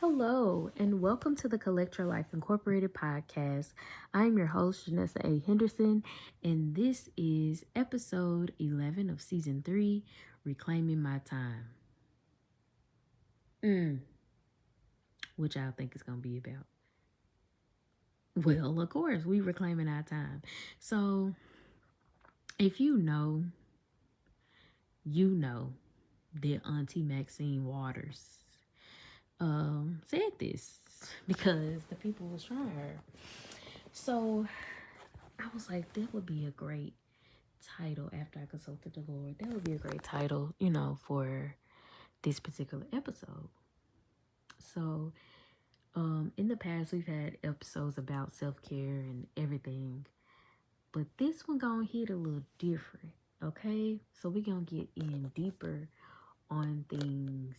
Hello, and welcome to the Collect Your Life Incorporated podcast. I'm your host, Janessa A. Henderson, and this is episode 11 of season 3, Reclaiming My Time. Which I think is going to be about. Well, of course, we reclaiming our time. So, if you know that Auntie Maxine Waters said this because the people was trying her. So I was like, that would be a great title after I consulted the Lord. That would be a great title, for this particular episode. So, in the past, we've had episodes about self-care and everything, but this one gonna hit a little different, okay? So we gonna get in deeper on things,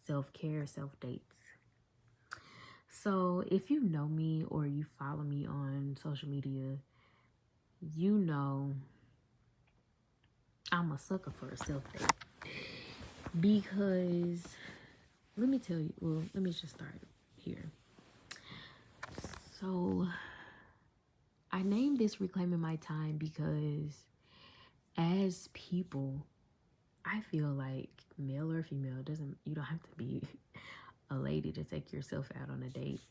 self-care, self-dates. So if you know me or you follow me on social media, you know I'm a sucker for a self-date. Because let me just start here. So I named this Reclaiming My Time because as people, I feel like male or female, doesn't you don't have to be a lady to take yourself out on a date.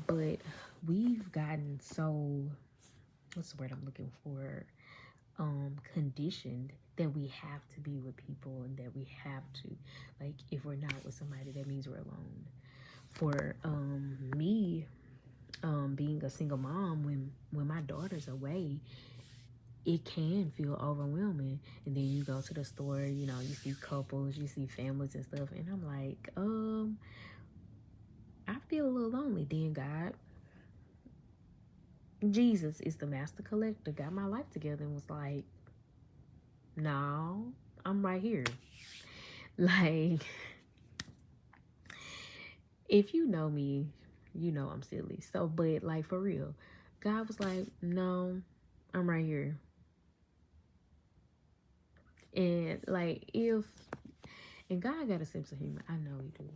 But we've gotten so, what's the word I'm looking for? Conditioned that we have to be with people and that we have to, like, if we're not with somebody, that means we're alone. For me, being a single mom, when my daughter's away, it can feel overwhelming. And then you go to the store, you see couples, you see families and stuff, and I'm like, I feel a little lonely. Then God, Jesus is the master collector, got my life together and was like, no, I'm right here. Like, if you know me, you know I'm silly. So, but like, for real, God was like, no, I'm right here. And like, and God got a sense of humor. I know he do.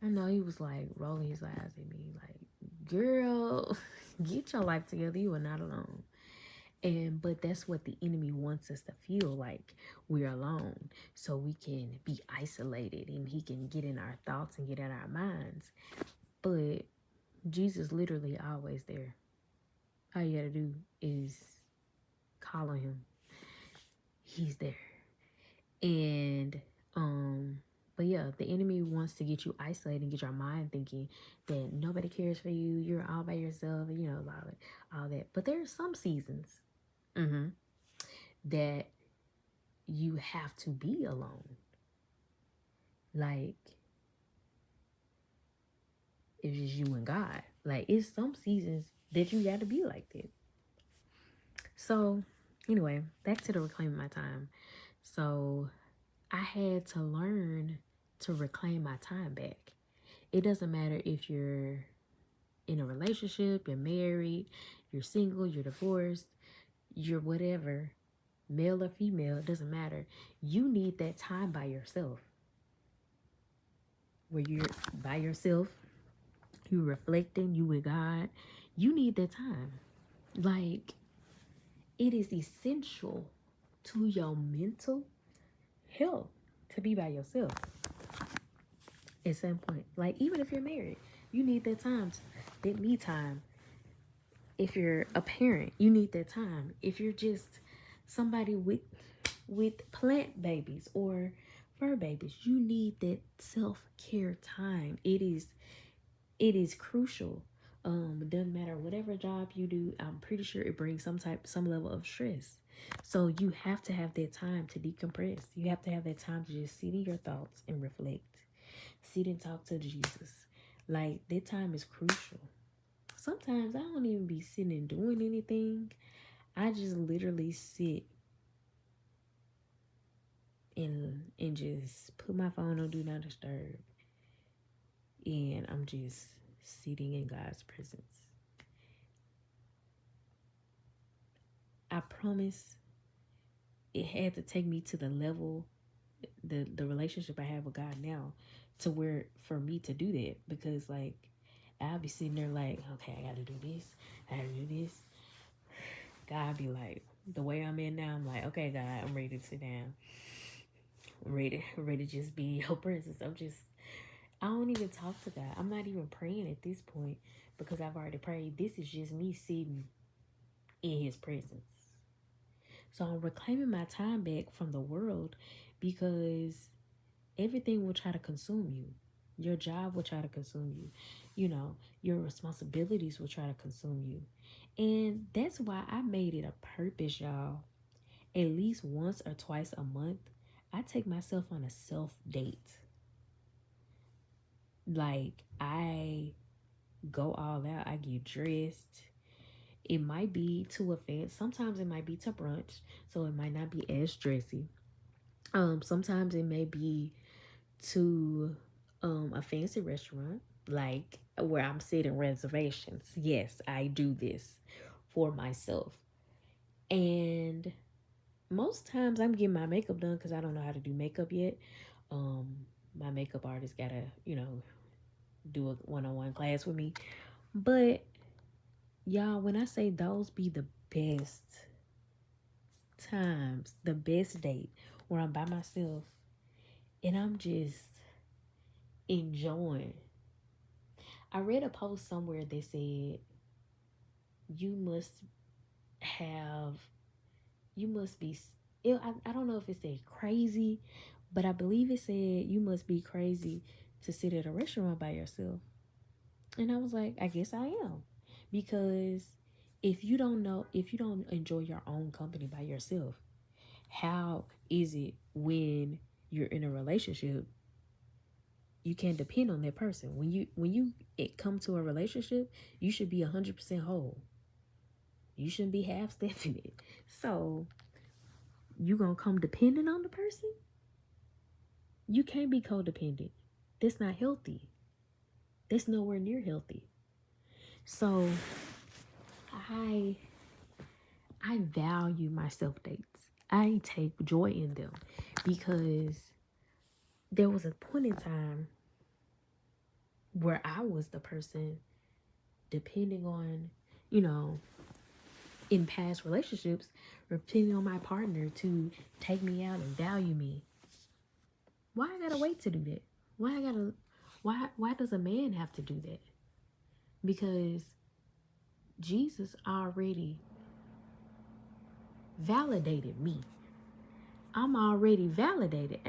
I know he was like rolling his eyes at me, like, girl, get your life together. You are not alone. But that's what the enemy wants us to feel, like we're alone, so we can be isolated and he can get in our thoughts and get in our minds. But Jesus literally always there. All you gotta do is call on him. He's there. And but yeah, the enemy wants to get you isolated and get your mind thinking that nobody cares for you, you're all by yourself, all that. But there are some seasons that you have to be alone. Like, it's just you and God. Like, it's some seasons that you got to be like that. So, anyway, back to the reclaiming my time. So, I had to learn to reclaim my time back. It doesn't matter if you're in a relationship, you're married, you're single, you're divorced, you're whatever, male or female, it doesn't matter. You need that time by yourself. Where you're by yourself, you reflecting, you with God. You need that time. Like, it is essential to your mental health to be by yourself at some point. Like, even if you're married, you need that time, that me time. If you're a parent, you need that time. If you're just somebody with plant babies or fur babies, you need that self-care time. It is crucial. It doesn't matter whatever job you do, I'm pretty sure it brings some level of stress. So you have to have that time to decompress. You have to have that time to just sit in your thoughts and reflect. Sit and talk to Jesus. Like, that time is crucial. Sometimes I don't even be sitting and doing anything. I just literally sit and just put my phone on do not disturb. And I'm just sitting in God's presence. I promise it had to take me to the level, the relationship I have with God now, to where for me to do that, because like I'll be sitting there like, okay, I gotta do this, I gotta do this. God be like, the way I'm in now, I'm like, okay, God, I'm ready to sit down. I'm ready to just be in your presence. I don't even talk to God. I'm not even praying at this point because I've already prayed. This is just me sitting in his presence. So I'm reclaiming my time back from the world because everything will try to consume you. Your job will try to consume you. You know, your responsibilities will try to consume you. And that's why I made it a purpose, y'all. At least once or twice a month, I take myself on a self date. Like, I go all out. I get dressed. It might be to a event. Sometimes it might be to brunch, so it might not be as dressy. Sometimes it may be to a fancy restaurant, like where I'm sitting reservations. Yes, I do this for myself. And most times I'm getting my makeup done because I don't know how to do makeup yet. Um, my makeup artist gotta, do a one-on-one class with me. But y'all, when I say those be the best times, the best date where I'm by myself and I'm just enjoying. I read a post somewhere that said you must have, you must be, I don't know if it said crazy, but I believe it said you must be crazy to sit at a restaurant by yourself. And I was like, I guess I am. Because if you don't enjoy your own company by yourself, how is it when you're in a relationship you can't depend on that person? When you come to a relationship, you should be 100% whole. You shouldn't be half stepping it. So you gonna come dependent on the person? You can't be codependent. That's not healthy. That's nowhere near healthy. So I I value my self dates. I take joy in them because there was a point in time where I was the person depending on, you know, in past relationships, depending on my partner to take me out and value me. Why I gotta wait to do that? Why does a man have to do that? Because Jesus already validated me. I'm already validated.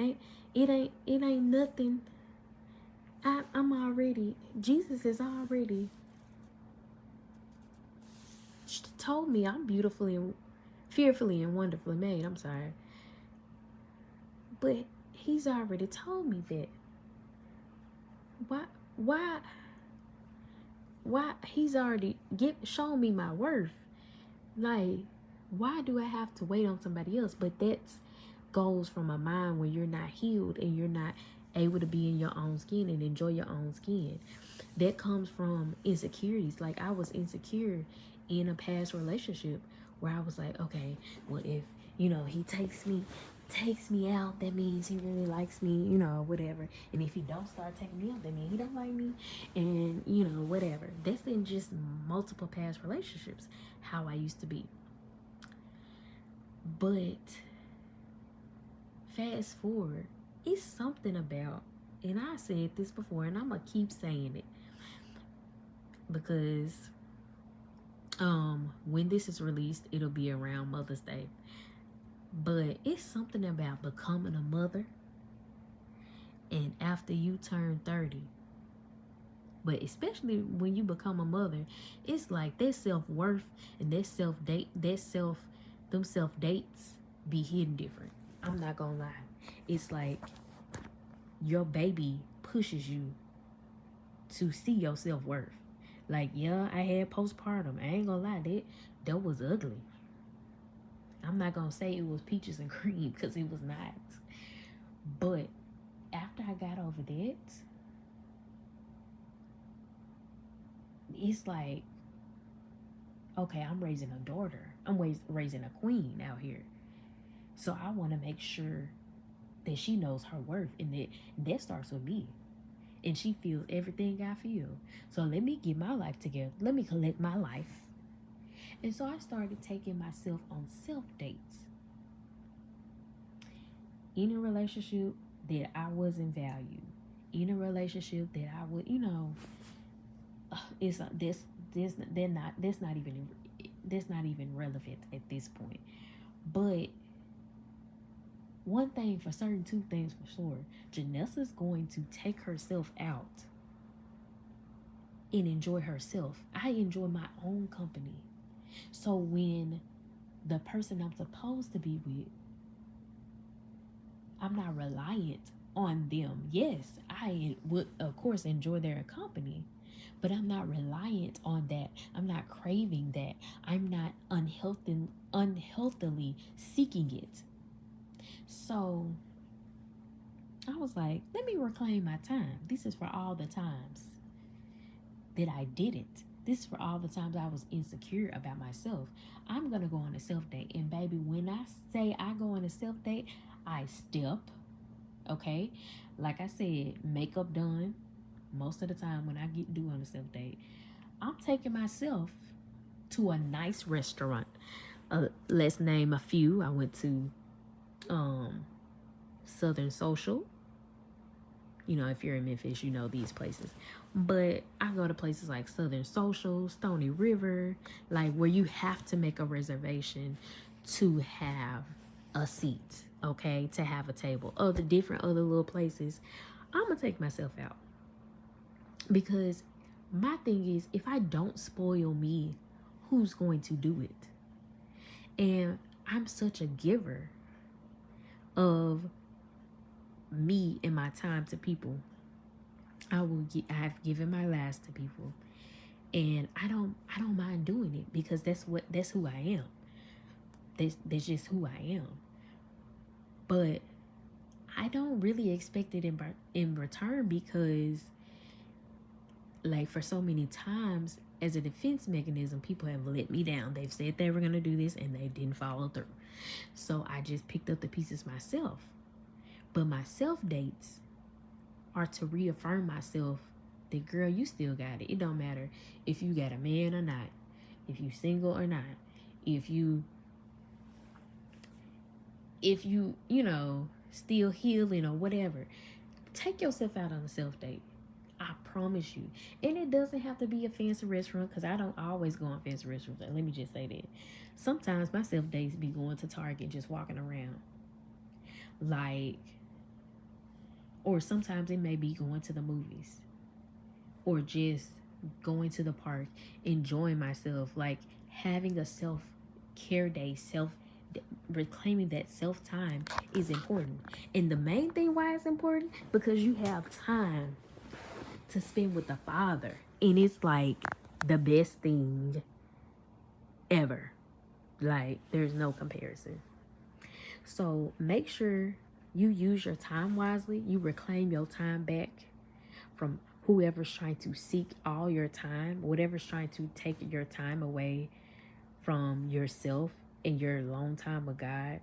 It ain't nothing. I'm already, Jesus has already told me I'm beautifully and fearfully and wonderfully made. I'm sorry. But he's already told me that. Why why why he's already shown me my worth. Like, why do I have to wait on somebody else? But that goes from a mind where you're not healed and you're not able to be in your own skin and enjoy your own skin. That comes from insecurities. Like, I was insecure in a past relationship where I was like, okay, well, if he takes me out, that means he really likes me, whatever. And if he don't start taking me out, that means he don't like me, and whatever. That's in just multiple past relationships how I used to be. But fast forward, it's something about, and I said this before and I'm gonna keep saying it because when this is released, it'll be around Mother's Day. But it's something about becoming a mother and after you turn 30, but especially when you become a mother, it's like that self-worth and that them self-dates be hidden different. I'm not gonna lie. It's like your baby pushes you to see your self-worth. Like, yeah, I had postpartum. I ain't gonna lie, that was ugly. I'm not gonna say it was peaches and cream because it was not. But after I got over that, it's like, okay, I'm raising a daughter. I'm raising a queen out here. So I want to make sure that she knows her worth, and that starts with me. and she feels everything I feel. So let me get my life together. Let me collect my life. And so I started taking myself on self dates. In a relationship that I wasn't valued, in a relationship that I would, it's this they're not that's not even relevant at this point. But one thing for certain, two things for sure, Janessa's going to take herself out and enjoy herself. I enjoy my own company. So when the person I'm supposed to be with, I'm not reliant on them. Yes, I would, of course, enjoy their company, but I'm not reliant on that. I'm not craving that. I'm not unhealthily seeking it. So I was like, let me reclaim my time. This is for all the times that I didn't. This is for all the times I was insecure about myself. I'm going to go on a self date. And baby, when I say I go on a self date, I step, okay? Like I said, makeup done. Most of the time when I get due on a self date, I'm taking myself to a nice restaurant. Let's name a few. I went to Southern Social. You know, if you're in Memphis, you know these places. But I go to places like Southern Social, Stony River, like where you have to make a reservation to have a seat, okay, to have a table. Other different other little places, I'm gonna take myself out. Because my thing is, if I don't spoil me, who's going to do it? And I'm such a giver of me and my time to people. I have given my last to people, and I don't mind doing it because that's who I am. That's just who I am. But I don't really expect it in return, because like for so many times as a defense mechanism, people have let me down. They've said they were going to do this and they didn't follow through. So I just picked up the pieces myself. But my self dates are to reaffirm myself that, girl, you still got it. It don't matter if you got a man or not, if you single or not, if you still healing or whatever. Take yourself out on a self date. I promise you. And it doesn't have to be a fancy restaurant, because I don't always go on fancy restaurants. Let me just say that. Sometimes my self dates be going to Target, just walking around. Like, or sometimes it may be going to the movies, or just going to the park, enjoying myself, like having a self-care day, reclaiming that self-time is important. And the main thing why it's important, because you have time to spend with the Father, and it's like the best thing ever. Like, there's no comparison. So make sure you use your time wisely. You reclaim your time back from whoever's trying to seek all your time, whatever's trying to take your time away from yourself and your alone time with God.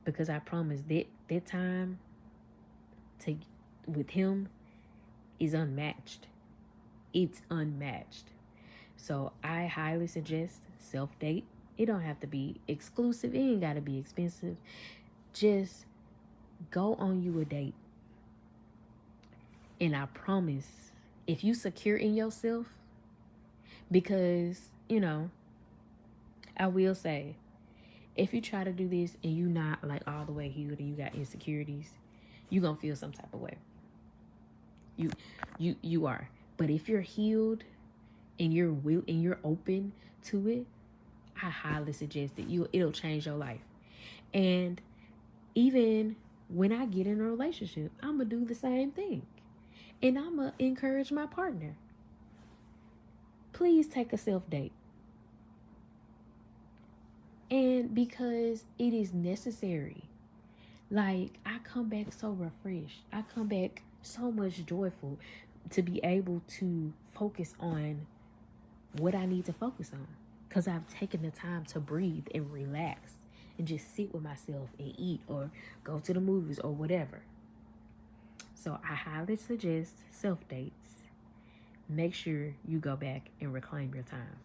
Because I promise that time with Him is unmatched. It's unmatched. So I highly suggest self-date. It don't have to be exclusive. It ain't got to be expensive. Just go on you a date. And I promise, if you secure in yourself, because, I will say, if you try to do this and you not like all the way healed and you got insecurities, you gonna feel some type of way. You are. But if you're healed and you're open to it, I highly suggest that it'll change your life. And even when I get in a relationship, I'm gonna do the same thing. And I'm gonna encourage my partner. Please take a self-date. And because it is necessary. Like, I come back so refreshed. I come back so much joyful to be able to focus on what I need to focus on. Because I've taken the time to breathe and relax and just sit with myself and eat or go to the movies or whatever. So I highly suggest self dates. Make sure you go back and reclaim your time.